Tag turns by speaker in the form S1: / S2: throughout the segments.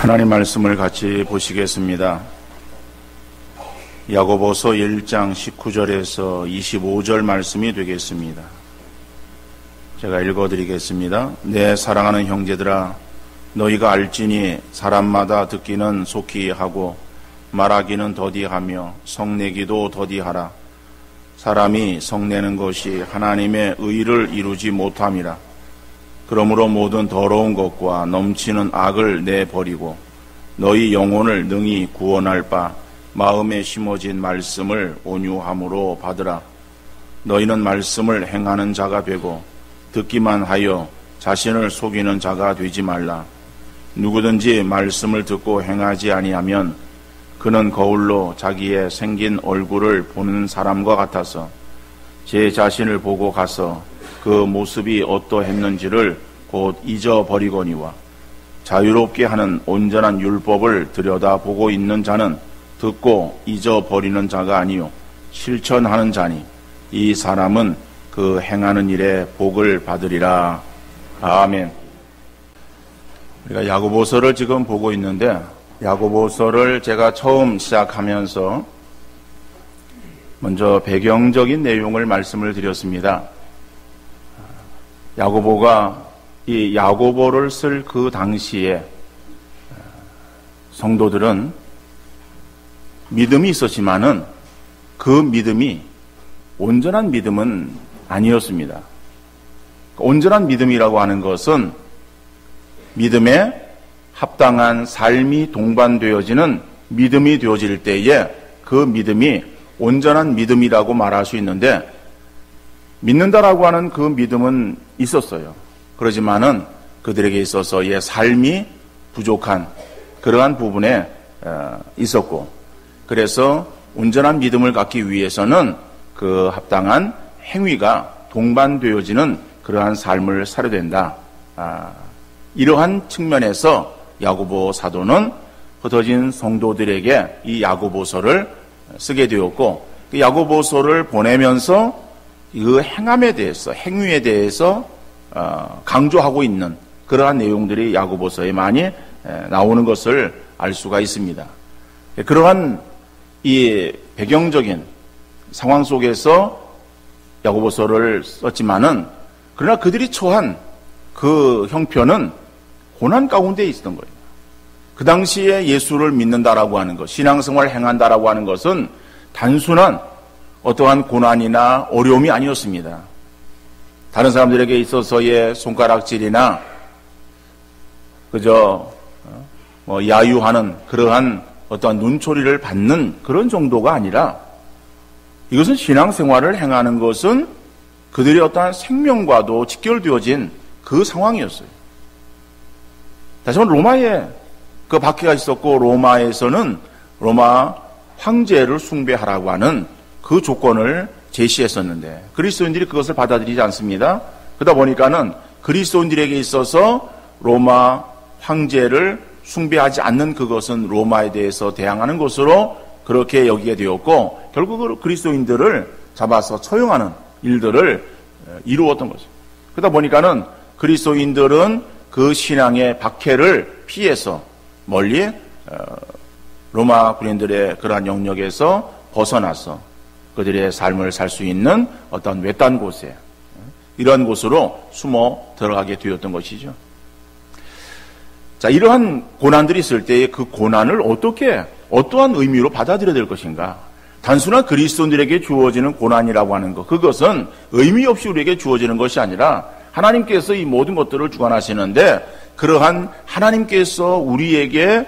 S1: 하나님 말씀을 같이 보시겠습니다. 야고보서 1장 19절에서 25절 말씀이 되겠습니다. 제가 읽어드리겠습니다. 내 사랑하는 형제들아, 너희가 알지니 사람마다 듣기는 속히 하고 말하기는 더디하며 성내기도 더디하라. 사람이 성내는 것이 하나님의 의를 이루지 못함이라. 그러므로 모든 더러운 것과 넘치는 악을 내버리고 너희 영혼을 능히 구원할 바 마음에 심어진 말씀을 온유함으로 받으라. 너희는 말씀을 행하는 자가 되고 듣기만 하여 자신을 속이는 자가 되지 말라. 누구든지 말씀을 듣고 행하지 아니하면 그는 거울로 자기의 생긴 얼굴을 보는 사람과 같아서 제 자신을 보고 가서 그 모습이 어떠했는지를 곧 잊어버리거니와 자유롭게 하는 온전한 율법을 들여다보고 있는 자는 듣고 잊어버리는 자가 아니요 실천하는 자니 이 사람은 그 행하는 일에 복을 받으리라. 아멘. 우리가 야고보서를 지금 보고 있는데 야고보서를 제가 처음 시작하면서 먼저 배경적인 내용을 말씀을 드렸습니다. 야고보가 이 야고보를 쓸 그 당시에 성도들은 믿음이 있었지만은 그 믿음이 온전한 믿음은 아니었습니다. 온전한 믿음이라고 하는 것은 믿음에 합당한 삶이 동반되어지는 믿음이 되어질 때에 그 믿음이 온전한 믿음이라고 말할 수 있는데 믿는다라고 하는 그 믿음은 있었어요. 그렇지만은 그들에게 있어서의 삶이 부족한 그러한 부분에 있었고 그래서 온전한 믿음을 갖기 위해서는 그 합당한 행위가 동반되어지는 그러한 삶을 살아야 된다. 이러한 측면에서 야고보 사도는 흩어진 성도들에게 이 야고보서를 쓰게 되었고 그 야고보서를 보내면서 그 행함에 대해서 행위에 대해서 강조하고 있는 그러한 내용들이 야고보서에 많이 나오는 것을 알 수가 있습니다. 그러한 이 배경적인 상황 속에서 야고보서를 썼지만은 그러나 그들이 처한 그 형편은 고난 가운데 있었던 거예요. 그 당시에 예수를 믿는다라고 하는 것, 신앙생활을 행한다라고 하는 것은 단순한 어떠한 고난이나 어려움이 아니었습니다. 다른 사람들에게 있어서의 손가락질이나 그저 야유하는 그러한 어떠한 눈초리를 받는 그런 정도가 아니라 이것은 신앙생활을 행하는 것은 그들의 어떠한 생명과도 직결되어진 그 상황이었어요. 다시 한번 로마에 그 박해가 있었고 로마에서는 로마 황제를 숭배하라고 하는 그 조건을 제시했었는데 그리스도인들이 그것을 받아들이지 않습니다. 그러다 보니까는 그리스도인들에게 있어서 로마 황제를 숭배하지 않는 그것은 로마에 대해서 대항하는 것으로 그렇게 여기게 되었고 결국 그리스도인들을 잡아서 처형하는 일들을 이루었던 거죠. 그러다 보니까는 그리스도인들은 그 신앙의 박해를 피해서 멀리 로마 군인들의 그러한 영역에서 벗어나서 그들의 삶을 살 수 있는 어떤 외딴 곳에 이러한 곳으로 숨어 들어가게 되었던 것이죠. 자, 이러한 고난들이 있을 때의 그 고난을 어떠한 의미로 받아들여야 될 것인가? 단순한 그리스도인들에게 주어지는 고난이라고 하는 것, 그것은 의미 없이 우리에게 주어지는 것이 아니라 하나님께서 이 모든 것들을 주관하시는데 그러한 하나님께서 우리에게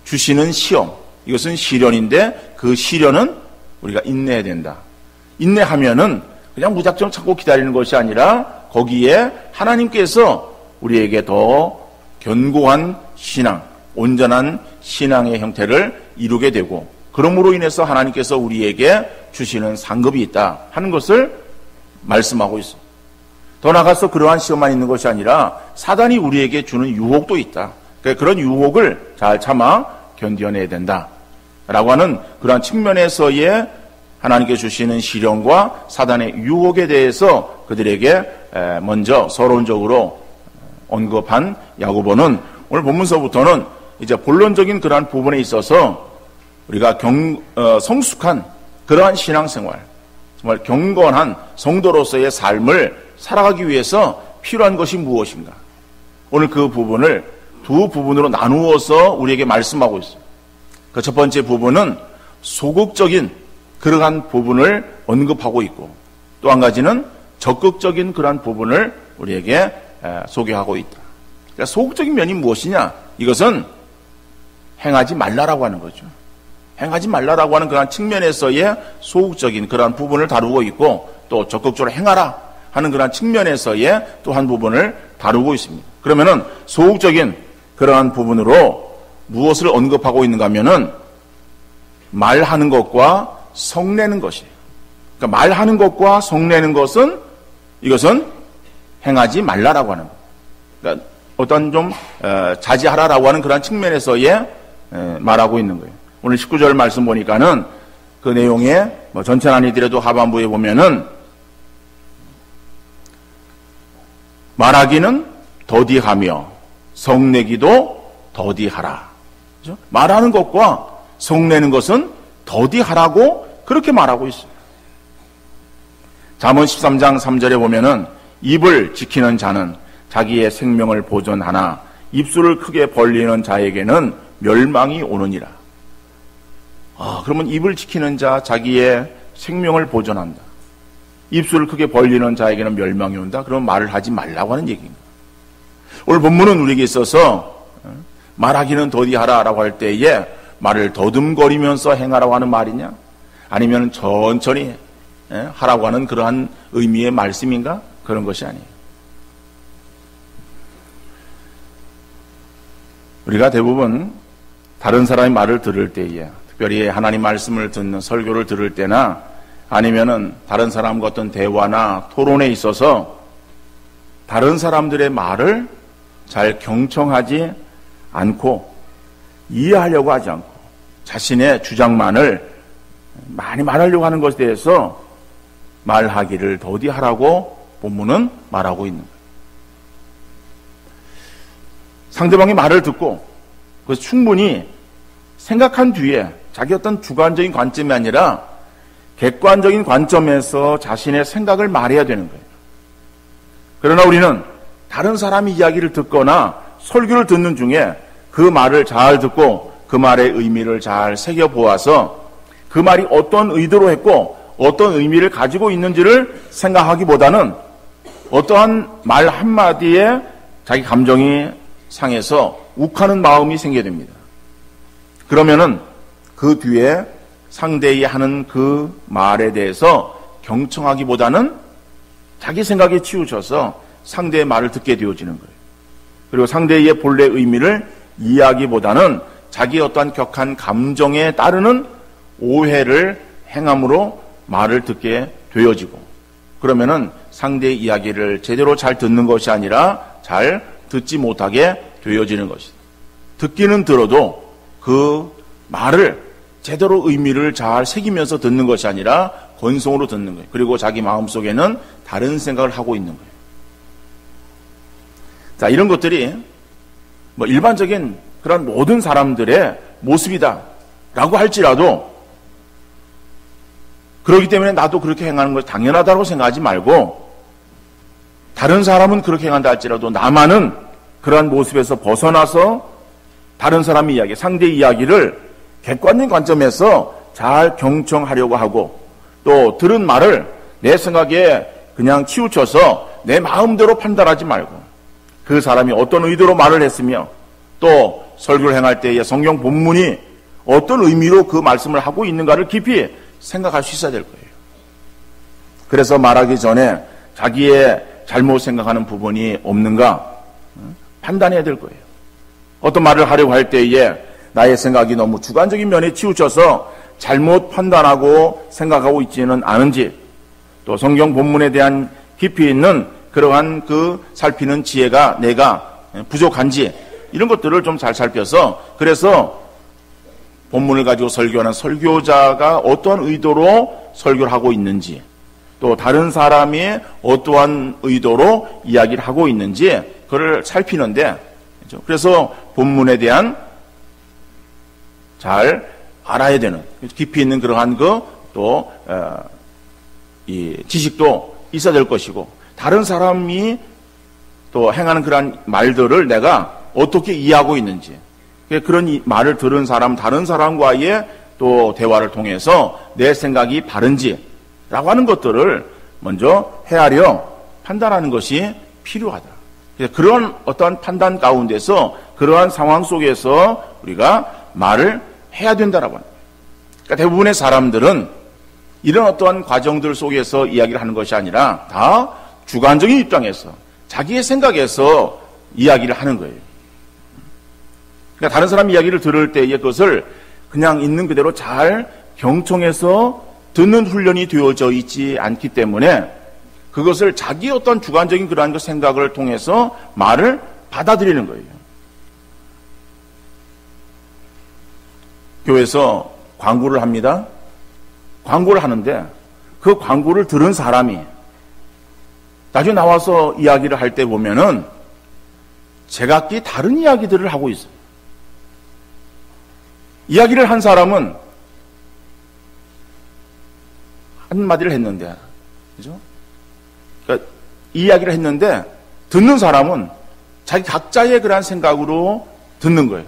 S1: 주시는 시험, 이것은 시련인데 그 시련은 우리가 인내해야 된다. 인내하면은 그냥 무작정 참고 기다리는 것이 아니라 거기에 하나님께서 우리에게 더 견고한 신앙, 온전한 신앙의 형태를 이루게 되고 그러므로 인해서 하나님께서 우리에게 주시는 상급이 있다 하는 것을 말씀하고 있습니다. 더 나아가서 그러한 시험만 있는 것이 아니라 사단이 우리에게 주는 유혹도 있다. 그런 유혹을 잘 참아 견뎌내야 된다. 라고 하는 그러한 측면에서의 하나님께 주시는 시련과 사단의 유혹에 대해서 그들에게 먼저 서론적으로 언급한 야고보는 오늘 본문서부터는 이제 본론적인 그러한 부분에 있어서 우리가 성숙한 그러한 신앙생활, 정말 경건한 성도로서의 삶을 살아가기 위해서 필요한 것이 무엇인가? 오늘 그 부분을 두 부분으로 나누어서 우리에게 말씀하고 있어요. 그 첫 번째 부분은 소극적인 그러한 부분을 언급하고 있고, 또 한 가지는 적극적인 그러한 부분을 우리에게 소개하고 있다. 그러니까 소극적인 면이 무엇이냐? 이것은 행하지 말라라고 하는 거죠. 행하지 말라라고 하는 그런 측면에서의 소극적인 그러한 부분을 다루고 있고, 또 적극적으로 행하라 하는 그러한 측면에서의 또 한 부분을 다루고 있습니다. 그러면은 소극적인 그러한 부분으로 무엇을 언급하고 있는가 하면은 말하는 것과 성내는 것이에요. 그러니까 말하는 것과 성내는 것은 이것은 행하지 말라라고 하는 거예요. 그러니까 어떤 좀 자제하라라고 하는 그런 측면에서의 말하고 있는 거예요. 오늘 19절 말씀 보니까는 그 내용에 전체는 아니더라도 하반부에 보면은 말하기는 더디하며 성내기도 더디하라. 그렇죠? 말하는 것과 성내는 것은 더디하라고 그렇게 말하고 있어요. 잠언 13장 3절에 보면은 입을 지키는 자는 자기의 생명을 보존하나 입술을 크게 벌리는 자에게는 멸망이 오느니라. 그러면 입을 지키는 자 자기의 생명을 보존한다. 입술을 크게 벌리는 자에게는 멸망이 온다. 그러면 말을 하지 말라고 하는 얘기입니다. 오늘 본문은 우리에게 있어서 말하기는 더디하라라고 할 때에 말을 더듬거리면서 행하라고 하는 말이냐? 아니면 천천히 하라고 하는 그러한 의미의 말씀인가? 그런 것이 아니에요. 우리가 대부분 다른 사람의 말을 들을 때에, 특별히 하나님 말씀을 듣는 설교를 들을 때나 아니면은 다른 사람과 어떤 대화나 토론에 있어서 다른 사람들의 말을 잘 경청하지 않고 이해하려고 하지 않고 자신의 주장만을 많이 말하려고 하는 것에 대해서 말하기를 더디하라고 본문은 말하고 있는 거예요. 상대방의 말을 듣고 그래서 충분히 생각한 뒤에 자기 어떤 주관적인 관점이 아니라 객관적인 관점에서 자신의 생각을 말해야 되는 거예요. 그러나 우리는 다른 사람의 이야기를 듣거나 설교를 듣는 중에 그 말을 잘 듣고 그 말의 의미를 잘 새겨보아서 그 말이 어떤 의도로 했고 어떤 의미를 가지고 있는지를 생각하기보다는 어떠한 말 한마디에 자기 감정이 상해서 욱하는 마음이 생겨야 됩니다. 그러면은 그 뒤에 상대이 하는 그 말에 대해서 경청하기보다는 자기 생각에 치우쳐서 상대의 말을 듣게 되어지는 거예요. 그리고 상대의 본래 의미를 이해하기보다는 자기의 어떠한 격한 감정에 따르는 오해를 행함으로 말을 듣게 되어지고, 그러면은 상대의 이야기를 제대로 잘 듣는 것이 아니라 잘 듣지 못하게 되어지는 것이다. 듣기는 들어도 그 말을 제대로 의미를 잘 새기면서 듣는 것이 아니라 건성으로 듣는 거예요. 그리고 자기 마음속에는 다른 생각을 하고 있는 거예요. 자, 이런 것들이 일반적인 그런 모든 사람들의 모습이다라고 할지라도, 그렇기 때문에 나도 그렇게 행하는 것이 당연하다고 생각하지 말고, 다른 사람은 그렇게 행한다 할지라도 나만은 그러한 모습에서 벗어나서 다른 사람의 이야기, 상대의 이야기를 객관적인 관점에서 잘 경청하려고 하고, 또 들은 말을 내 생각에 그냥 치우쳐서 내 마음대로 판단하지 말고 그 사람이 어떤 의도로 말을 했으며 또 설교를 행할 때의 성경 본문이 어떤 의미로 그 말씀을 하고 있는가를 깊이 생각할 수 있어야 될 거예요. 그래서 말하기 전에 자기의 잘못 생각하는 부분이 없는가 판단해야 될 거예요. 어떤 말을 하려고 할 때에 나의 생각이 너무 주관적인 면에 치우쳐서 잘못 판단하고 생각하고 있지는 않은지, 또 성경 본문에 대한 깊이 있는 그러한 그 살피는 지혜가 내가 부족한지, 이런 것들을 좀 잘 살펴서, 그래서 본문을 가지고 설교하는 설교자가 어떠한 의도로 설교를 하고 있는지, 또 다른 사람이 어떠한 의도로 이야기를 하고 있는지 그걸 살피는데, 그래서 본문에 대한 잘 알아야 되는, 깊이 있는 그러한 또 이 지식도 있어야 될 것이고, 다른 사람이 또 행하는 그러한 말들을 내가 어떻게 이해하고 있는지, 그런 말을 들은 사람, 다른 사람과의 또 대화를 통해서 내 생각이 바른지라고 하는 것들을 먼저 헤아려 판단하는 것이 필요하다. 그런 어떠한 판단 가운데서 그러한 상황 속에서 우리가 말을 해야 된다라고 합니다. 그러니까 대부분의 사람들은 이런 어떠한 과정들 속에서 이야기를 하는 것이 아니라 다 주관적인 입장에서 자기의 생각에서 이야기를 하는 거예요. 그러니까 다른 사람 이야기를 들을 때에 그것을 그냥 있는 그대로 잘 경청해서 듣는 훈련이 되어져 있지 않기 때문에 그것을 자기의 어떤 주관적인 그러한 생각을 통해서 말을 받아들이는 거예요. 교회에서 광고를 합니다. 광고를 하는데 그 광고를 들은 사람이 나중에 나와서 이야기를 할 때 보면은 제각기 다른 이야기들을 하고 있어요. 이야기를 한 사람은 한마디를 했는데, 그죠? 그러니까 이 이야기를 했는데 듣는 사람은 자기 각자의 그러한 생각으로 듣는 거예요.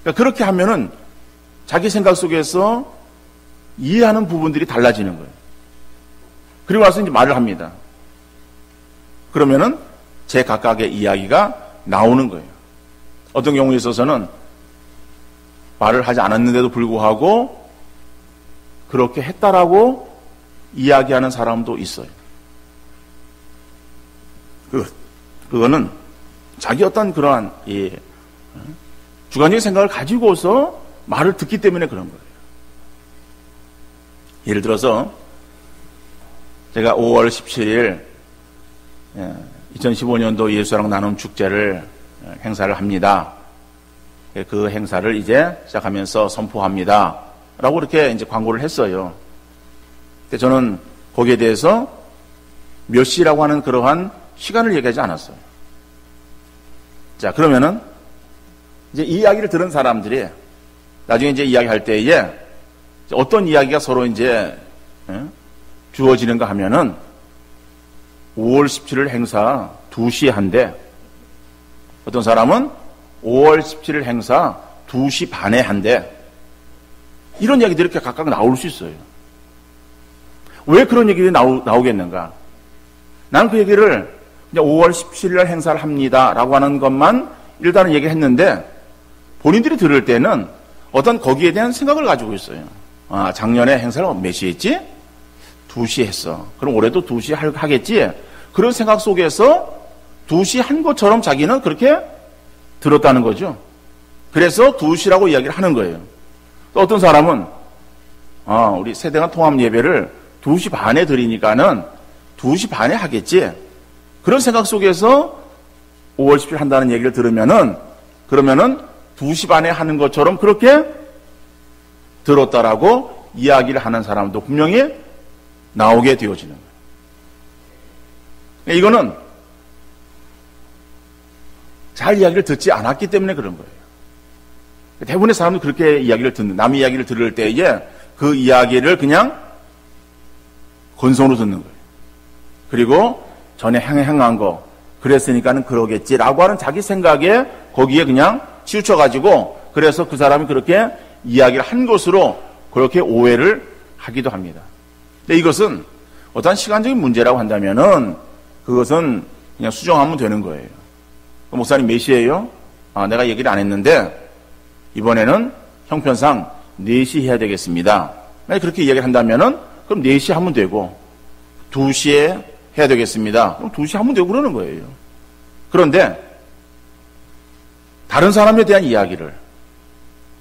S1: 그러니까 그렇게 하면은 자기 생각 속에서 이해하는 부분들이 달라지는 거예요. 그리고 나서 이제 말을 합니다. 그러면은 제 각각의 이야기가 나오는 거예요. 어떤 경우에 있어서는 말을 하지 않았는데도 불구하고 그렇게 했다라고 이야기하는 사람도 있어요. 그거는 자기 어떤 그러한 주관적인 생각을 가지고서 말을 듣기 때문에 그런 거예요. 예를 들어서 제가 5월 17일 2015년도 예수랑 나눔 축제를 행사를 합니다. 그 행사를 이제 시작하면서 선포합니다. 라고 이렇게 이제 광고를 했어요. 근데 저는 거기에 대해서 몇 시라고 하는 그러한 시간을 얘기하지 않았어요. 자, 그러면은 이제 이 이야기를 들은 사람들이 나중에 이제 이야기할 때에 어떤 이야기가 서로 이제 주어지는가 하면은 5월 17일 행사 2시에 한대, 어떤 사람은 5월 17일 행사 2시 반에 한대, 이런 이야기들이 이렇게 각각 나올 수 있어요. 왜 그런 얘기들이 나오겠는가? 나는 그 얘기를 그냥 5월 17일 행사를 합니다 라고 하는 것만 일단은 얘기했는데 본인들이 들을 때는 어떤 거기에 대한 생각을 가지고 있어요. 아, 작년에 행사를 몇 시에 했지? 2시에 했어. 그럼 올해도 2시에 하겠지? 그런 생각 속에서 2시 한 것처럼 자기는 그렇게 들었다는 거죠. 그래서 2시라고 이야기를 하는 거예요. 또 어떤 사람은 우리 세대간 통합 예배를 2시 반에 드리니까는 2시 반에 하겠지? 그런 생각 속에서 5월 10일 한다는 얘기를 들으면은 그러면은 2시 반에 하는 것처럼 그렇게 들었다라고 이야기를 하는 사람도 분명히 나오게 되어지는 거예요. 이거는 잘 이야기를 듣지 않았기 때문에 그런 거예요. 대부분의 사람들이 그렇게 이야기를 남의 이야기를 들을 때에 그 이야기를 그냥 건성으로 듣는 거예요. 그리고 전에 행한 거 그랬으니까는 그러겠지라고 하는 자기 생각에 거기에 그냥 치우쳐가지고 그래서 그 사람이 그렇게 이야기를 한 것으로 그렇게 오해를 하기도 합니다. 근데 이것은 어떤 시간적인 문제라고 한다면은 그것은 그냥 수정하면 되는 거예요. 목사님 몇 시예요? 내가 얘기를 안 했는데 이번에는 형편상 4시 해야 되겠습니다. 그렇게 이야기를 한다면은 그럼 4시 하면 되고 2시에 해야 되겠습니다. 그럼 2시 하면 되고 그러는 거예요. 그런데 다른 사람에 대한 이야기를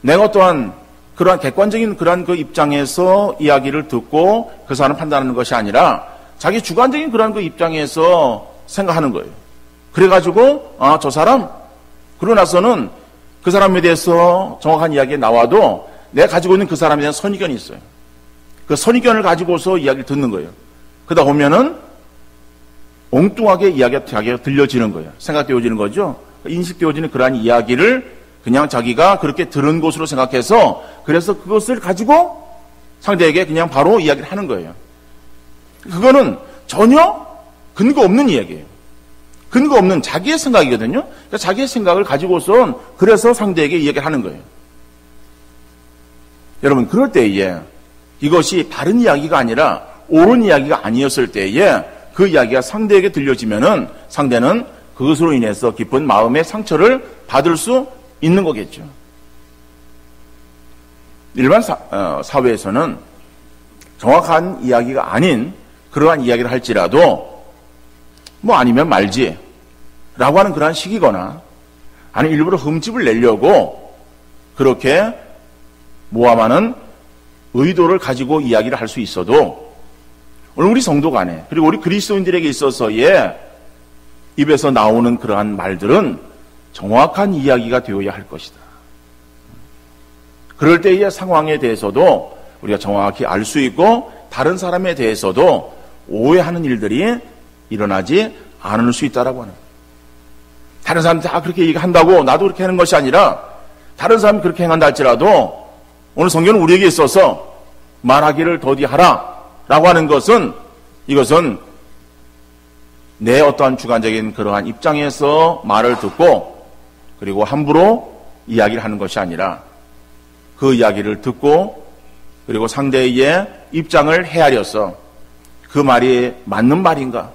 S1: 내가 또한 그러한 객관적인 그러한 그 입장에서 이야기를 듣고 그 사람 판단하는 것이 아니라 자기 주관적인 그러한 그 입장에서 생각하는 거예요. 그래가지고 저 사람 그러고 나서는 그 사람에 대해서 정확한 이야기가 나와도 내가 가지고 있는 그 사람에 대한 선의견이 있어요. 그 선의견을 가지고서 이야기를 듣는 거예요. 그러다 보면은 엉뚱하게 이야기가 들려지는 거예요. 생각되어지는 거죠. 인식되어지는 그러한 이야기를 그냥 자기가 그렇게 들은 것으로 생각해서 그래서 그것을 가지고 상대에게 그냥 바로 이야기를 하는 거예요. 그거는 전혀 근거 없는 이야기예요. 근거 없는 자기의 생각이거든요. 그러니까 자기의 생각을 가지고선 그래서 상대에게 이야기를 하는 거예요. 여러분, 그럴 때에 이것이 바른 이야기가 아니라 옳은 이야기가 아니었을 때에 그 이야기가 상대에게 들려지면은 상대는 그것으로 인해서 깊은 마음의 상처를 받을 수 있는 거겠죠. 일반 사회에서는 정확한 이야기가 아닌 그러한 이야기를 할지라도 뭐 아니면 말지 라고 하는 그러한 식이거나 아니면 일부러 흠집을 내려고 그렇게 모함하는 의도를 가지고 이야기를 할 수 있어도 오늘 우리 성도 간에 그리고 우리 그리스도인들에게 있어서의 입에서 나오는 그러한 말들은 정확한 이야기가 되어야 할 것이다. 그럴 때의 상황에 대해서도 우리가 정확히 알 수 있고 다른 사람에 대해서도 오해하는 일들이 일어나지 않을 수 있다라고 하는 거예요. 다른 사람이 다 그렇게 얘기한다고 나도 그렇게 하는 것이 아니라 다른 사람이 그렇게 행한다 할지라도 오늘 성경은 우리에게 있어서 말하기를 더디하라 라고 하는 것은 이것은 내 어떠한 주관적인 그러한 입장에서 말을 듣고 그리고 함부로 이야기를 하는 것이 아니라 그 이야기를 듣고 그리고 상대의 입장을 헤아려서 그 말이 맞는 말인가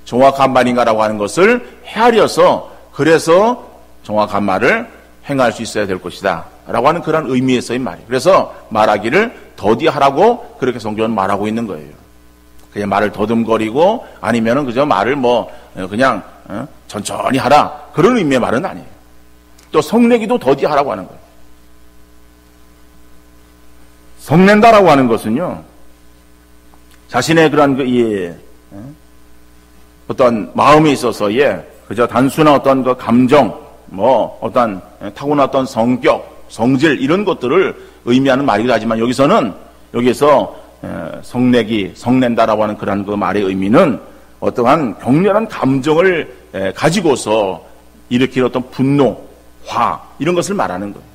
S1: 정확한 말인가라고 하는 것을 헤아려서 그래서 정확한 말을 행할 수 있어야 될 것이다 라고 하는 그런 의미에서의 말이에요. 그래서 말하기를 더디하라고 그렇게 성경은 말하고 있는 거예요. 그냥 말을 더듬거리고 아니면은 그저 말을 그냥 천천히 하라 그런 의미의 말은 아니에요. 또 성내기도 더디하라고 하는 거예요. 성낸다라고 하는 것은요 자신의 그러한 어떤 마음에 있어서의 그저 단순한 어떤 그 감정 어떤 타고난 어떤 성격, 성질 이런 것들을 의미하는 말이기도 하지만 여기서 성내기, 성낸다라고 하는 그런 그 말의 의미는 어떠한 격렬한 감정을 가지고서 일으키는 어떤 분노, 화 이런 것을 말하는 거예요.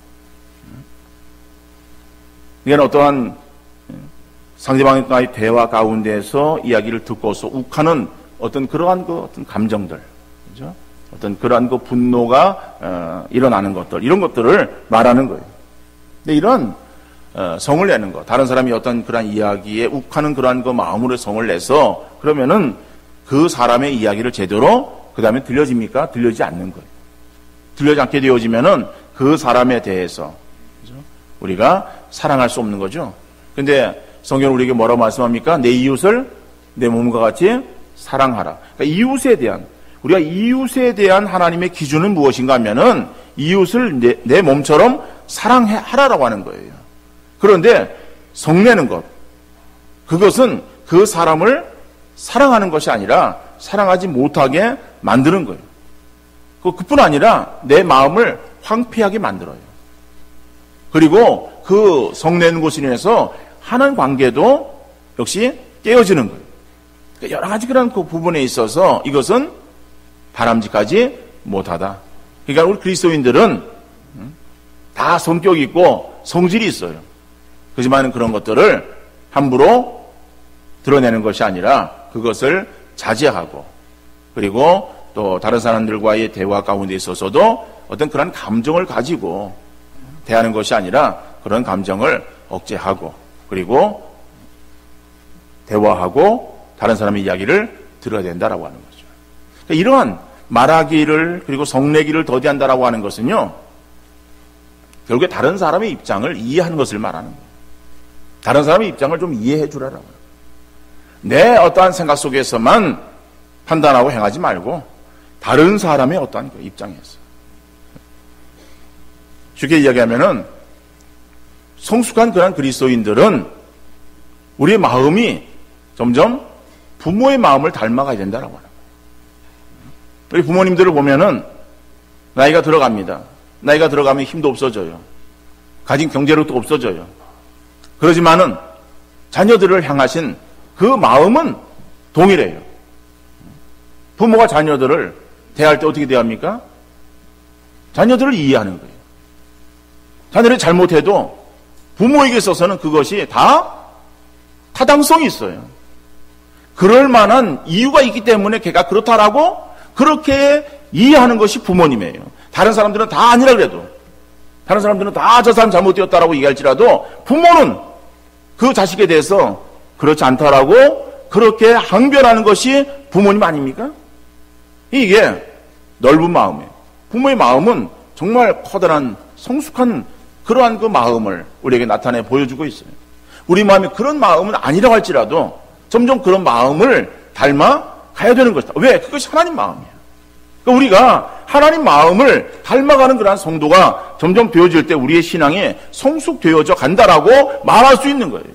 S1: 이게 어떠한 상대방과의 대화 가운데서 이야기를 듣고서 욱하는 어떤 그러한 어떤 감정들, 그죠? 어떤 그러한 그 분노가 일어나는 것들, 이런 것들을 말하는 거예요. 근데 이런 성을 내는 것, 다른 사람이 어떤 그러한 이야기에 욱하는 그러한 그 마음으로 성을 내서 그러면은 그 사람의 이야기를 제대로 그 다음에 들려집니까? 들려지지 않는 거예요. 들려지지 않게 되어지면은 그 사람에 대해서 그죠? 우리가 사랑할 수 없는 거죠. 근데 성경은 우리에게 뭐라고 말씀합니까? 내 이웃을 내 몸과 같이 사랑하라. 그러니까 우리가 이웃에 대한 하나님의 기준은 무엇인가 하면은 이웃을 내 몸처럼 사랑하라라고 하는 거예요. 그런데 성내는 것, 그것은 그 사람을 사랑하는 것이 아니라 사랑하지 못하게 만드는 거예요. 그뿐 아니라 내 마음을 황폐하게 만들어요. 그리고 그 성내는 것으로 인해서 하는 관계도 역시 깨어지는 거예요. 그러니까 여러 가지 그런 그 부분에 있어서 이것은 바람직하지 못하다. 그러니까 우리 그리스도인들은 다 성격이 있고 성질이 있어요. 그렇지만 그런 것들을 함부로 드러내는 것이 아니라 그것을 자제하고 그리고 또 다른 사람들과의 대화 가운데 있어서도 어떤 그런 감정을 가지고 대하는 것이 아니라 그런 감정을 억제하고 그리고 대화하고 다른 사람의 이야기를 들어야 된다라고 하는 거죠. 그러니까 이러한 말하기를 그리고 성내기를 더디한다라고 하는 것은요 결국에 다른 사람의 입장을 이해하는 것을 말하는 거예요. 다른 사람의 입장을 좀 이해해 주라라고요. 내 어떠한 생각 속에서만 판단하고 행하지 말고 다른 사람의 어떠한 그 입장에서 쉽게 이야기하면은 성숙한 그런 그리스도인들은 우리의 마음이 점점 부모의 마음을 닮아가야 된다라고 하는 거예요. 우리 부모님들을 보면은 나이가 들어갑니다. 나이가 들어가면 힘도 없어져요. 가진 경제력도 없어져요. 그러지만은 자녀들을 향하신 그 마음은 동일해요. 부모가 자녀들을 대할 때 어떻게 대합니까? 자녀들을 이해하는 거예요. 자녀들이 잘못해도 부모에게 있어서는 그것이 다 타당성이 있어요. 그럴 만한 이유가 있기 때문에 걔가 그렇다라고 그렇게 이해하는 것이 부모님이에요. 다른 사람들은 다 아니라 그래도, 다른 사람들은 다 저 사람 잘못되었다라고 얘기할지라도 부모는 그 자식에 대해서 그렇지 않다라고 그렇게 항변하는 것이 부모님 아닙니까? 이게 넓은 마음이에요. 부모의 마음은 정말 커다란 성숙한 그러한 그 마음을 우리에게 나타내 보여주고 있어요. 우리 마음이 그런 마음은 아니라고 할지라도 점점 그런 마음을 닮아 가야 되는 것이다. 왜? 그것이 하나님 마음이에요. 그러니까 우리가 하나님 마음을 닮아가는 그러한 성도가 점점 되어질 때 우리의 신앙이 성숙되어져 간다라고 말할 수 있는 거예요.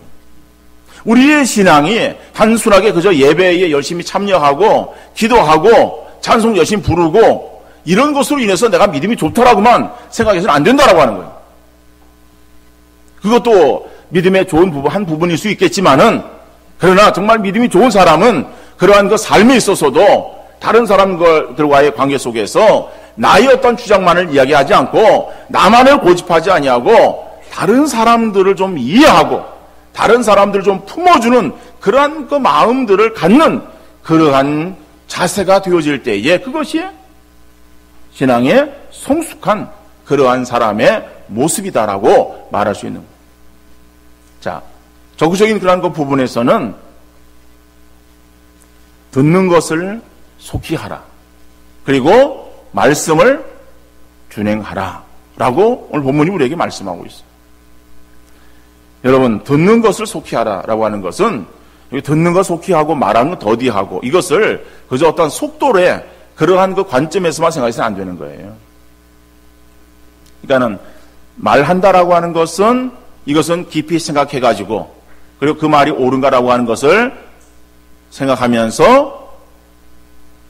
S1: 우리의 신앙이 단순하게 그저 예배에 열심히 참여하고 기도하고 찬송 열심히 부르고 이런 것으로 인해서 내가 믿음이 좋다라고만 생각해서는 안 된다라고 하는 거예요. 그것도 믿음의 좋은 부분, 한 부분일 수 있겠지만은, 그러나 정말 믿음이 좋은 사람은 그러한 그 삶에 있어서도 다른 사람들과의 관계 속에서 나의 어떤 주장만을 이야기하지 않고 나만을 고집하지 아니하고 다른 사람들을 좀 이해하고 다른 사람들을 좀 품어주는 그러한 그 마음들을 갖는 그러한 자세가 되어질 때에 그것이 신앙의 성숙한 그러한 사람의 모습이다라고 말할 수 있는 거예요. 자, 적구적인 그러한 그 부분에서는 듣는 것을 속히 하라. 그리고 말씀을 준행하라. 라고 오늘 본문이 우리에게 말씀하고 있어요. 여러분, 듣는 것을 속히 하라. 라고 하는 것은 듣는 것 속히 하고 말하는 것 더디하고 이것을 그저 어떤 속도의 그러한 그 관점에서만 생각해서는 안 되는 거예요. 그러니까는 말한다라고 하는 것은 이것은 깊이 생각해가지고 그리고 그 말이 옳은가라고 하는 것을 생각하면서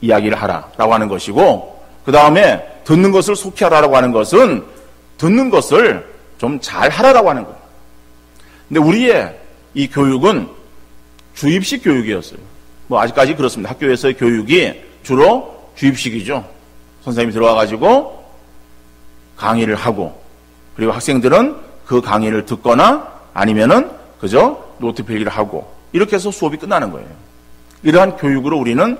S1: 이야기를 하라라고 하는 것이고 그 다음에 듣는 것을 속히 하라라고 하는 것은 듣는 것을 좀 잘 하라라고 하는 거예요. 근데 우리의 이 교육은 주입식 교육이었어요. 뭐 아직까지 그렇습니다. 학교에서의 교육이 주로 주입식이죠. 선생님이 들어와가지고 강의를 하고 그리고 학생들은 그 강의를 듣거나 아니면은 그저 노트 필기를 하고 이렇게 해서 수업이 끝나는 거예요. 이러한 교육으로 우리는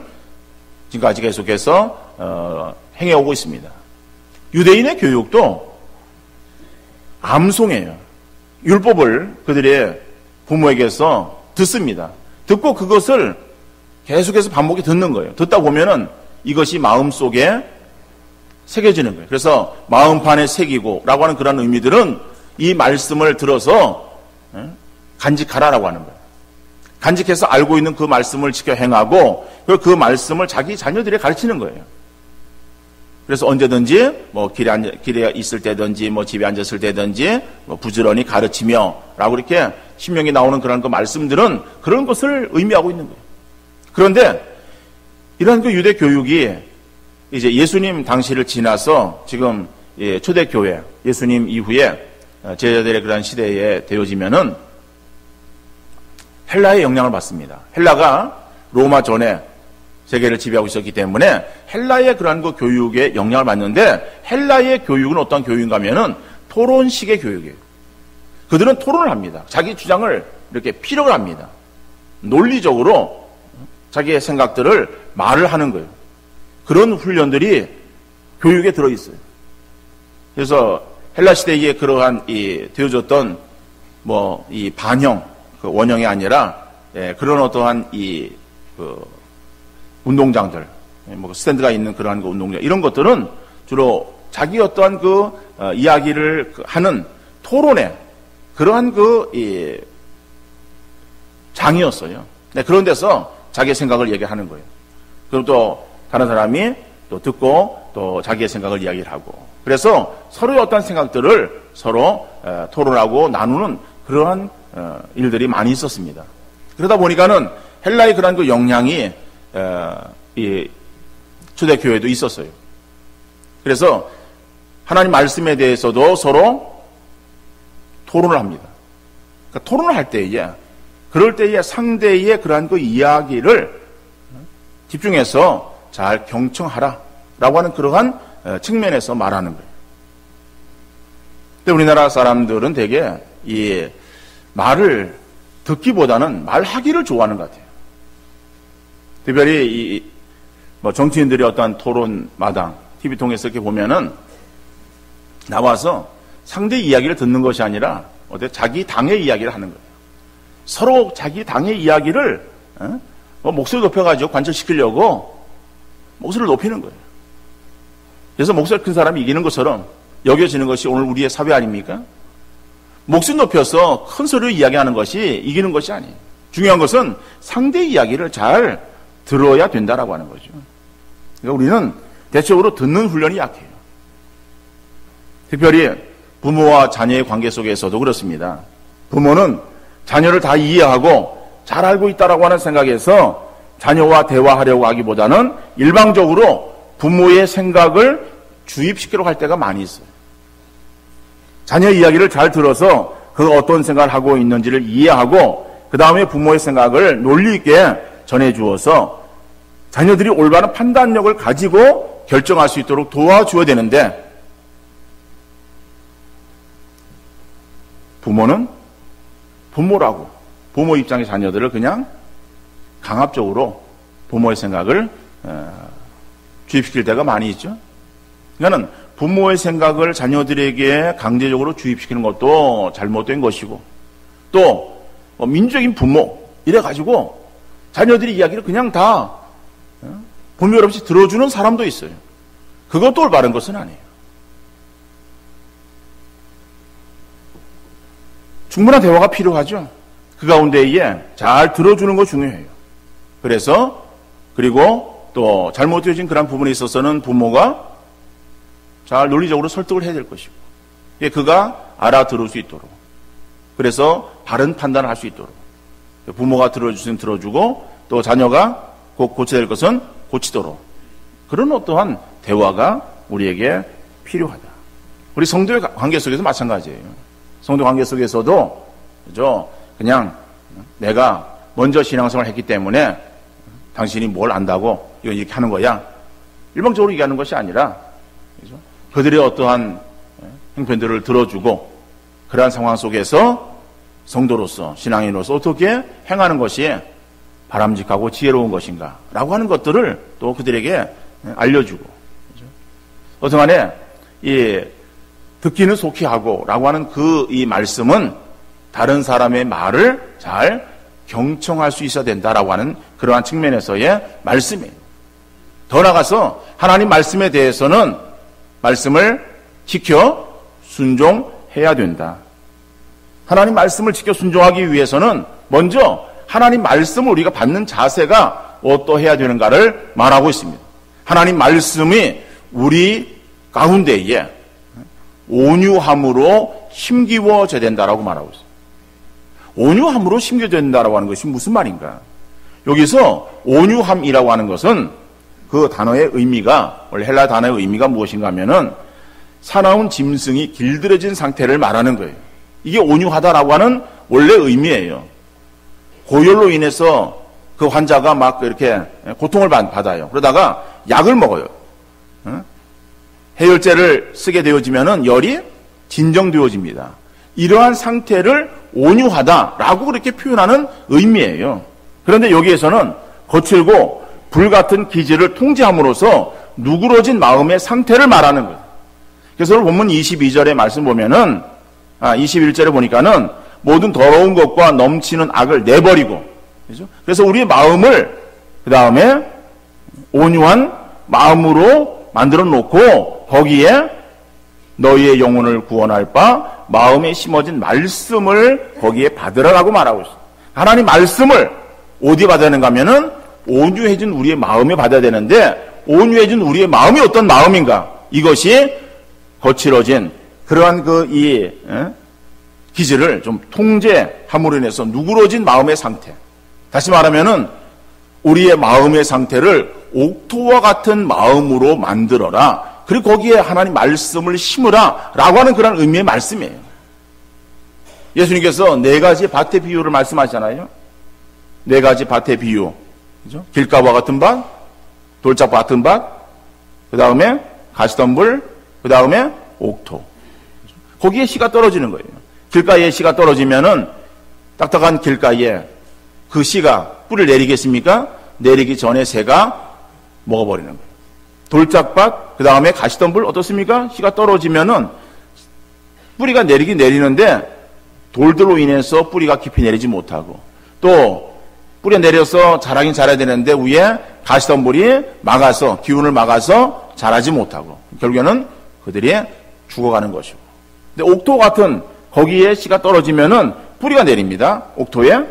S1: 지금까지 계속해서 행해오고 있습니다. 유대인의 교육도 암송이에요. 율법을 그들의 부모에게서 듣습니다. 듣고 그것을 계속해서 반복해 듣는 거예요. 듣다 보면은 이것이 마음속에 새겨지는 거예요. 그래서 마음판에 새기고 라고 하는 그런 의미들은 이 말씀을 들어서 간직하라라고 하는 거예요. 간직해서 알고 있는 그 말씀을 지켜 행하고 그 말씀을 자기 자녀들에게 가르치는 거예요. 그래서 언제든지 뭐 길에 있을 때든지 뭐 집에 앉았을 때든지 뭐 부지런히 가르치며라고 이렇게 신명이 나오는 그런 그 말씀들은 그런 것을 의미하고 있는 거예요. 그런데 이런 그 유대 교육이 이제 예수님 당시를 지나서 지금 초대교회 예수님 이후에 제자들의 그런 시대에 되어지면은 헬라의 영향을 받습니다. 헬라가 로마 전에 세계를 지배하고 있었기 때문에 헬라의 그러한 그 교육에 영향을 받는데 헬라의 교육은 어떤 교육인가 하면은 토론식의 교육이에요. 그들은 토론을 합니다. 자기 주장을 이렇게 피력을 합니다. 논리적으로 자기의 생각들을 말을 하는 거예요. 그런 훈련들이 교육에 들어있어요. 그래서 헬라 시대에 그러한 되어졌던 뭐 이 반형, 그 원형이 아니라 그런 어떠한 운동장들, 뭐 스탠드가 있는 그러한 그 운동장 이런 것들은 주로 자기 어떠한 그 이야기를 하는 토론의 그러한 그 장이었어요. 네, 그런 데서 자기의 생각을 얘기하는 거예요. 그리고 또 다른 사람이 또 듣고 또 자기의 생각을 이야기를 하고 그래서 서로의 어떤 생각들을 서로 토론하고 나누는 그러한 일들이 많이 있었습니다. 그러다 보니까는 헬라의 그러한 그 영향이 이 초대교회도 있었어요. 그래서 하나님 말씀에 대해서도 서로 토론을 합니다. 그러니까 토론을 할 때에 그럴 때에 상대의 그러한 그 이야기를 집중해서 잘 경청하라 라고 하는 그러한 측면에서 말하는 거예요. 근데 우리나라 사람들은 되게 이 말을 듣기보다는 말하기를 좋아하는 것 같아요. 특별히 뭐 정치인들이 어떠한 토론마당, TV 통해서 이렇게 보면은 나와서 상대 이야기를 듣는 것이 아니라 자기 당의 이야기를 하는 거예요. 서로 자기 당의 이야기를 목소리 높여가지고 관철시키려고 목소리를 높이는 거예요. 그래서 목소리 큰 사람이 이기는 것처럼 여겨지는 것이 오늘 우리의 사회 아닙니까? 목소리 높여서 큰 소리로 이야기하는 것이 이기는 것이 아니에요. 중요한 것은 상대의 이야기를 잘 들어야 된다라고 하는 거죠. 그러니까 우리는 대체적으로 듣는 훈련이 약해요. 특별히 부모와 자녀의 관계 속에서도 그렇습니다. 부모는 자녀를 다 이해하고 잘 알고 있다라고 하는 생각에서 자녀와 대화하려고 하기보다는 일방적으로 부모의 생각을 주입시키려고 할 때가 많이 있어요. 자녀 이야기를 잘 들어서 그가 어떤 생각을 하고 있는지를 이해하고 그 다음에 부모의 생각을 논리 있게 전해주어서 자녀들이 올바른 판단력을 가지고 결정할 수 있도록 도와줘야 되는데 부모는 부모라고 부모 입장의 자녀들을 그냥 강압적으로 부모의 생각을 주입시킬 때가 많이 있죠. 그러니까 부모의 생각을 자녀들에게 강제적으로 주입시키는 것도 잘못된 것이고 또 민주적인 부모 이래가지고 자녀들이 이야기를 그냥 다 분별 없이 들어주는 사람도 있어요. 그것도 올바른 것은 아니에요. 충분한 대화가 필요하죠. 그 가운데에 잘 들어주는 거 중요해요. 그리고 또 잘못되어진 그런 부분에 있어서는 부모가 잘 논리적으로 설득을 해야 될 것이고 그가 알아들을 수 있도록 그래서 바른 판단을 할 수 있도록 부모가 들어주시면 들어주고 또 자녀가 꼭 고쳐야 될 것은 고치도록 그런 어떠한 대화가 우리에게 필요하다. 우리 성도의 관계 속에서 마찬가지예요. 성도 관계 속에서도 그죠? 그냥 내가 먼저 신앙생활을 했기 때문에 당신이 뭘 안다고 이건 이렇게 하는 거야. 일방적으로 얘기하는 것이 아니라 그죠? 그들의 어떠한 형편들을 들어주고 그러한 상황 속에서 성도로서 신앙인으로서 어떻게 행하는 것이 바람직하고 지혜로운 것인가 라고 하는 것들을 또 그들에게 알려주고 그죠? 어떠간에 이 듣기는 속히 하고 라고 하는 이 말씀은 다른 사람의 말을 잘 경청할 수 있어야 된다라고 하는 그러한 측면에서의 말씀이에요. 더 나아가서 하나님 말씀에 대해서는 말씀을 지켜 순종해야 된다. 하나님 말씀을 지켜 순종하기 위해서는 먼저 하나님 말씀을 우리가 받는 자세가 어떠해야 되는가를 말하고 있습니다. 하나님 말씀이 우리 가운데에 온유함으로 심기워져야 된다라고 말하고 있습니다. 온유함으로 심겨져야 된다라고 하는 것이 무슨 말인가? 여기서 온유함이라고 하는 것은 그 단어의 의미가 원래 헬라 단어의 의미가 무엇인가 하면은 사나운 짐승이 길들여진 상태를 말하는 거예요. 이게 온유하다라고 하는 원래 의미예요. 고열로 인해서 그 환자가 막 이렇게 고통을 받아요. 그러다가 약을 먹어요. 해열제를 쓰게 되어지면은 열이 진정되어집니다. 이러한 상태를 온유하다라고 그렇게 표현하는 의미예요. 그런데 여기에서는 거칠고 불같은 기질을 통제함으로써 누그러진 마음의 상태를 말하는 거예요. 그래서 오늘 본문 22절의 말씀 보면은 21절에 보니까는 모든 더러운 것과 넘치는 악을 내버리고 그렇죠? 그래서 우리의 마음을 그 다음에 온유한 마음으로 만들어 놓고 거기에 너희의 영혼을 구원할 바 마음에 심어진 말씀을 거기에 받으라라고 말하고 있어요. 하나님 말씀을 어디에 받아야 되는가 하면은 온유해진 우리의 마음에 받아야 되는데 온유해진 우리의 마음이 어떤 마음인가? 이것이 거칠어진 그러한 기질을 좀 통제함으로 인해서 누그러진 마음의 상태. 다시 말하면은 우리의 마음의 상태를 옥토와 같은 마음으로 만들어라. 그리고 거기에 하나님 말씀을 심으라 라고 하는 그런 의미의 말씀이에요. 예수님께서 4가지 밭의 비유를 말씀하시잖아요. 4가지 밭의 비유. 그죠? 길가와 같은 밭, 돌짝과 같은 밭, 그 다음에 가시덤불, 그 다음에 옥토. 거기에 씨가 떨어지는 거예요. 길가에 씨가 떨어지면은 딱딱한 길가에 그 씨가 뿌리를 내리겠습니까? 내리기 전에 새가 먹어버리는 거예요. 돌짝밭, 그 다음에 가시덤불 어떻습니까? 씨가 떨어지면은 뿌리가 내리긴 내리는데 돌들로 인해서 뿌리가 깊이 내리지 못하고 또 뿌리 내려서 자라긴 자라야 되는데 위에 가시덤불이 막아서 기운을 막아서 자라지 못하고 결국에는 그들이 죽어가는 것이고. 근데 옥토 같은 거기에 씨가 떨어지면은 뿌리가 내립니다. 옥토에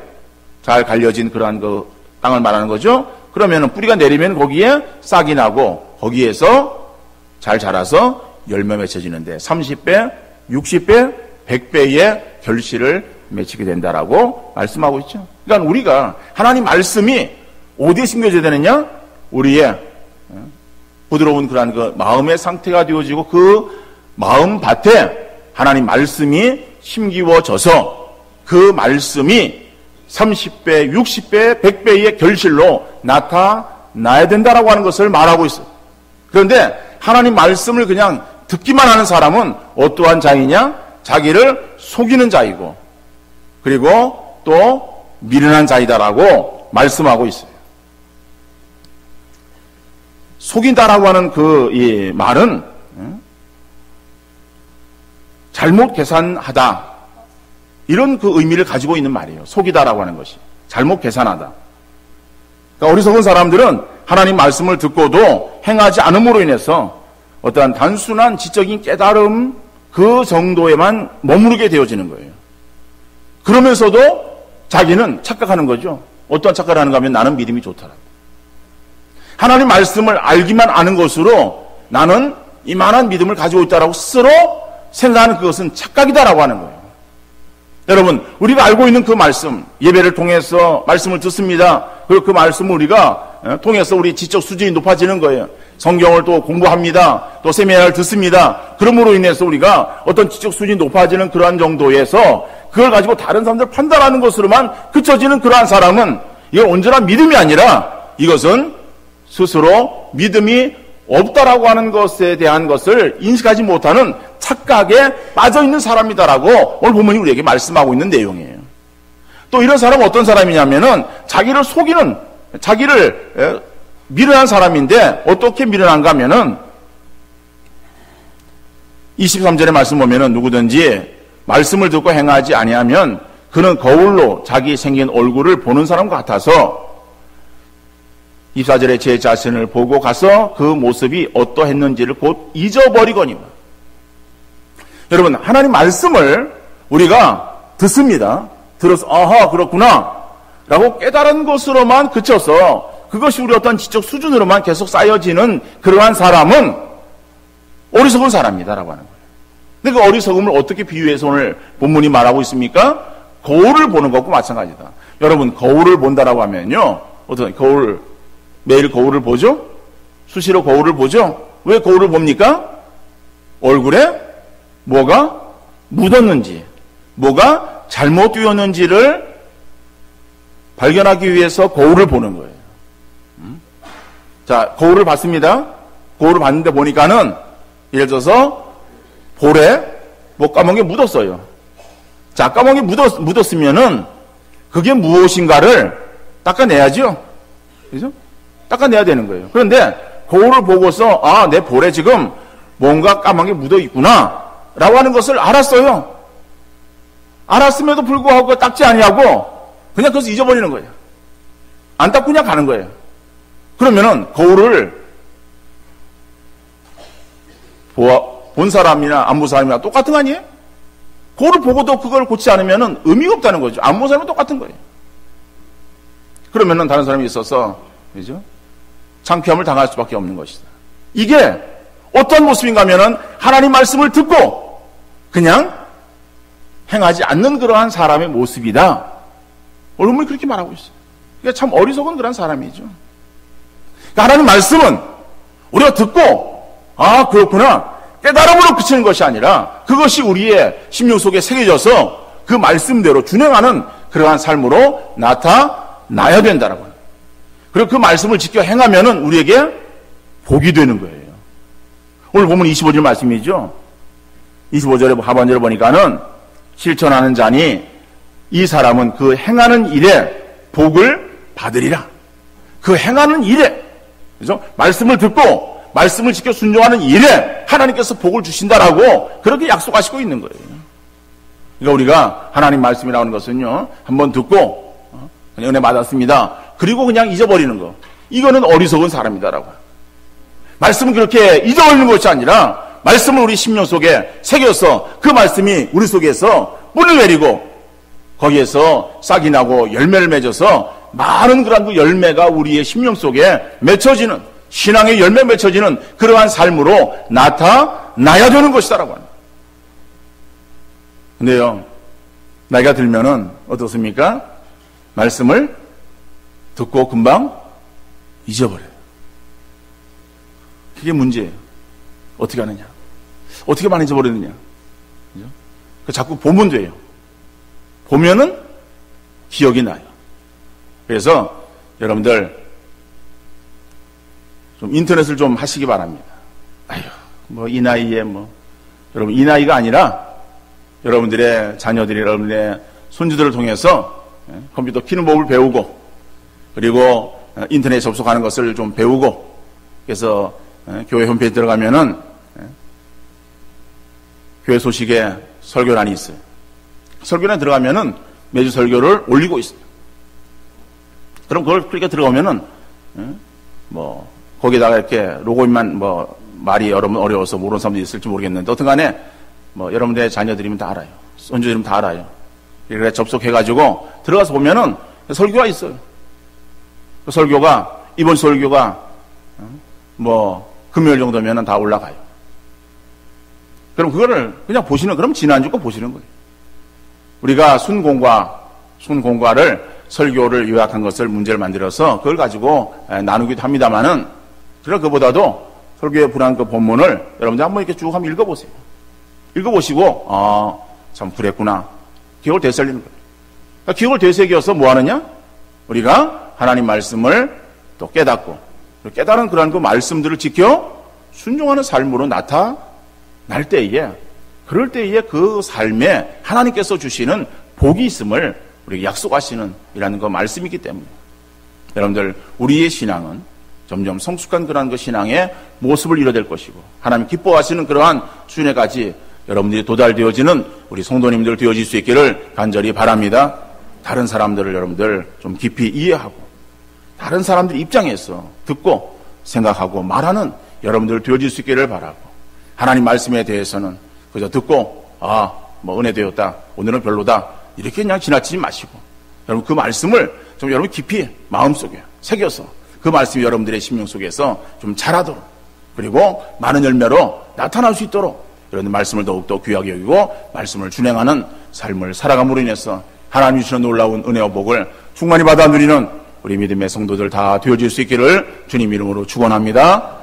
S1: 잘 갈려진 그러한 그 땅을 말하는 거죠. 그러면은 뿌리가 내리면 거기에 싹이 나고 거기에서 잘 자라서 열매 맺혀지는데 30배, 60배, 100배의 결실을 맺히게 된다라고 말씀하고 있죠. 그러니까 우리가 하나님 말씀이 어디에 심겨져야 되느냐? 우리의 부드러운 그러한 그 마음의 상태가 되어지고 그 마음 밭에 하나님 말씀이 심기워져서 그 말씀이 30배, 60배, 100배의 결실로 나타나야 된다라고 하는 것을 말하고 있어요. 그런데 하나님 말씀을 그냥 듣기만 하는 사람은 어떠한 자이냐? 자기를 속이는 자이고 그리고 또 미련한 자이다라고 말씀하고 있어요. 속인다라고 하는 그 이 말은 잘못 계산하다 이런 그 의미를 가지고 있는 말이에요. 속이다라고 하는 것이 잘못 계산하다. 그러니까 어리석은 사람들은 하나님 말씀을 듣고도 행하지 않음으로 인해서 어떠한 단순한 지적인 깨달음 그 정도에만 머무르게 되어지는 거예요. 그러면서도 자기는 착각하는 거죠. 어떠한 착각을 하는가 하면 나는 믿음이 좋더라. 하나님 말씀을 알기만 아는 것으로 나는 이만한 믿음을 가지고 있다라고 스스로 생각하는 그것은 착각이다라고 하는 거예요. 여러분, 우리가 알고 있는 그 말씀, 예배를 통해서 말씀을 듣습니다. 그리고 그 말씀을 우리가 통해서 우리 지적 수준이 높아지는 거예요. 성경을 또 공부합니다. 또 세미나를 듣습니다. 그러므로 인해서 우리가 어떤 지적 수준이 높아지는 그러한 정도에서 그걸 가지고 다른 사람들 판단하는 것으로만 그쳐지는 그러한 사람은 이건 온전한 믿음이 아니라 이것은 스스로 믿음이 없다라고 하는 것에 대한 것을 인식하지 못하는 착각에 빠져있는 사람이다라고 오늘 본문이 우리에게 말씀하고 있는 내용이에요. 또 이런 사람은 어떤 사람이냐면은 자기를 속이는, 자기를 미련한 사람인데 어떻게 미련한가 하면은 23절의 말씀 보면은 누구든지 말씀을 듣고 행하지 아니하면 그는 거울로 자기 생긴 얼굴을 보는 사람 같아서 24절에 제 자신을 보고 가서 그 모습이 어떠했는지를 곧 잊어버리거니와. 여러분, 하나님 말씀을 우리가 듣습니다. 들어서 아하 그렇구나 라고 깨달은 것으로만 그쳐서 그것이 우리 어떤 지적 수준으로만 계속 쌓여지는 그러한 사람은 어리석은 사람이다라고 하는 거예요. 근데 그 어리석음을 어떻게 비유해서 오늘 본문이 말하고 있습니까? 거울을 보는 것과 마찬가지다. 여러분, 거울을 본다라고 하면요, 어떤 거울, 매일 거울을 보죠? 수시로 거울을 보죠? 왜 거울을 봅니까? 얼굴에 뭐가 묻었는지, 뭐가 잘못 되었는지를 발견하기 위해서 거울을 보는 거예요. 자, 거울을 봤습니다. 거울을 봤는데 보니까는 예를 들어서 볼에 뭐 까만 게 묻었어요. 자, 까만 게 묻었으면은 그게 무엇인가를 닦아내야죠. 그죠? 닦아내야 되는 거예요. 그런데 거울을 보고서 아, 내 볼에 지금 뭔가 까만 게 묻어 있구나 라고 하는 것을 알았어요. 알았음에도 불구하고 닦지 아니하고 그냥 그것을 잊어버리는 거예요. 안 닦고 그냥 가는 거예요. 그러면은 거울을 본 사람이나 안 본 사람이나 똑같은 거 아니에요? 거울을 보고도 그걸 고치지 않으면은 의미가 없다는 거죠. 안 본 사람은 똑같은 거예요. 그러면은 다른 사람이 있어서, 그죠? 창피함을 당할 수밖에 없는 것이다. 이게 어떤 모습인가 하면은 하나님 말씀을 듣고 그냥 행하지 않는 그러한 사람의 모습이다. 오늘 그렇게 말하고 있어요. 그러니까 참 어리석은 그런 사람이죠. 그러니까 하나님 말씀은 우리가 듣고 아 그렇구나 깨달음으로 그치는 것이 아니라 그것이 우리의 심령 속에 새겨져서 그 말씀대로 준행하는 그러한 삶으로 나타나야 된다라고 합니다. 그리고 그 말씀을 지켜 행하면은 우리에게 복이 되는 거예요. 오늘 보면 25절 말씀이죠. 25절에 하반절에 보니까는 실천하는 자니 이 사람은 그 행하는 일에 복을 받으리라. 그 행하는 일에, 그죠? 말씀을 듣고 말씀을 지켜 순종하는 일에 하나님께서 복을 주신다라고 그렇게 약속하시고 있는 거예요. 그러니까 우리가 하나님 말씀이라는 것은요, 한번 듣고 그냥 은혜 받았습니다. 그리고 그냥 잊어버리는 거. 이거는 어리석은 사람이다라고. 말씀은 그렇게 잊어버리는 것이 아니라 말씀을 우리 심령 속에 새겨서 그 말씀이 우리 속에서 뿌리를 내리고 거기에서 싹이 나고 열매를 맺어서 많은 그런 그 열매가 우리의 심령 속에 맺혀지는, 신앙의 열매 맺혀지는 그러한 삶으로 나타나야 되는 것이다라고 합니다. 근데요, 나이가 들면은 어떻습니까? 말씀을 듣고 금방 잊어버려요. 그게 문제예요. 어떻게 하느냐? 어떻게 많이 잊어버리느냐? 그죠? 자꾸 보면 돼요. 보면은 기억이 나요. 그래서 여러분들 좀 인터넷을 좀 하시기 바랍니다. 아유, 뭐 이 나이에 여러분 이 나이가 아니라 여러분들의 자녀들이 여러분들의 손주들을 통해서 컴퓨터 키는 법을 배우고 그리고 인터넷에 접속하는 것을 좀 배우고 그래서 교회 홈페이지 들어가면은 교회 소식에 설교란이 있어요. 설교란에 들어가면은 매주 설교를 올리고 있어요. 그럼 그걸 그렇게 들어가면은 거기다가 이렇게 로고인만 말이 여러분 어려워서 모르는 사람도 있을지 모르겠는데 어떤간에 여러분들의 자녀들이면 다 알아요. 손주들이면 다 알아요. 그래 접속해가지고 들어가서 보면은 설교가 있어요. 그 설교가 이번 설교가 금요일 정도면은 다 올라가요. 그럼 그거를 그냥 보시는, 그럼 지난주 거 보시는 거예요. 우리가 순공과를 설교를 요약한 것을 문제를 만들어서 그걸 가지고 나누기도 합니다만은, 그러나 그보다도 설교에 불한 그 본문을 여러분들 한번 이렇게 쭉 한번 읽어보세요. 읽어보시고, 참 그랬구나. 기억을 되새기는 거예요. 그러니까 기억을 되새겨서 뭐 하느냐? 우리가 하나님 말씀을 또 깨닫고, 깨달은 그러한 그 말씀들을 지켜 순종하는 삶으로 나타날 때에, 그럴 때에 그 삶에 하나님께서 주시는 복이 있음을 우리에게 약속하시는 이라는 그 말씀이기 때문에 여러분들 우리의 신앙은 점점 성숙한 그러한 그 신앙의 모습을 이뤄낼 것이고 하나님 기뻐하시는 그러한 수준에까지 여러분들이 도달되어지는 우리 성도님들 되어질 수 있기를 간절히 바랍니다. 다른 사람들을 여러분들 좀 깊이 이해하고 다른 사람들 입장에서 듣고 생각하고 말하는 여러분들 되어질 수 있기를 바라고, 하나님 말씀에 대해서는 그저 듣고 은혜 되었다, 오늘은 별로다 이렇게 그냥 지나치지 마시고 여러분 그 말씀을 좀 여러분 깊이 마음속에 새겨서 그 말씀이 여러분들의 심령 속에서 좀 자라도록, 그리고 많은 열매로 나타날 수 있도록 여러분 말씀을 더욱더 귀하게 여기고 말씀을 준행하는 삶을 살아감으로 인해서 하나님이 주시는 놀라운 은혜와 복을 충만히 받아 누리는 우리 믿음의 성도들 다 되어질 수 있기를 주님 이름으로 축원합니다.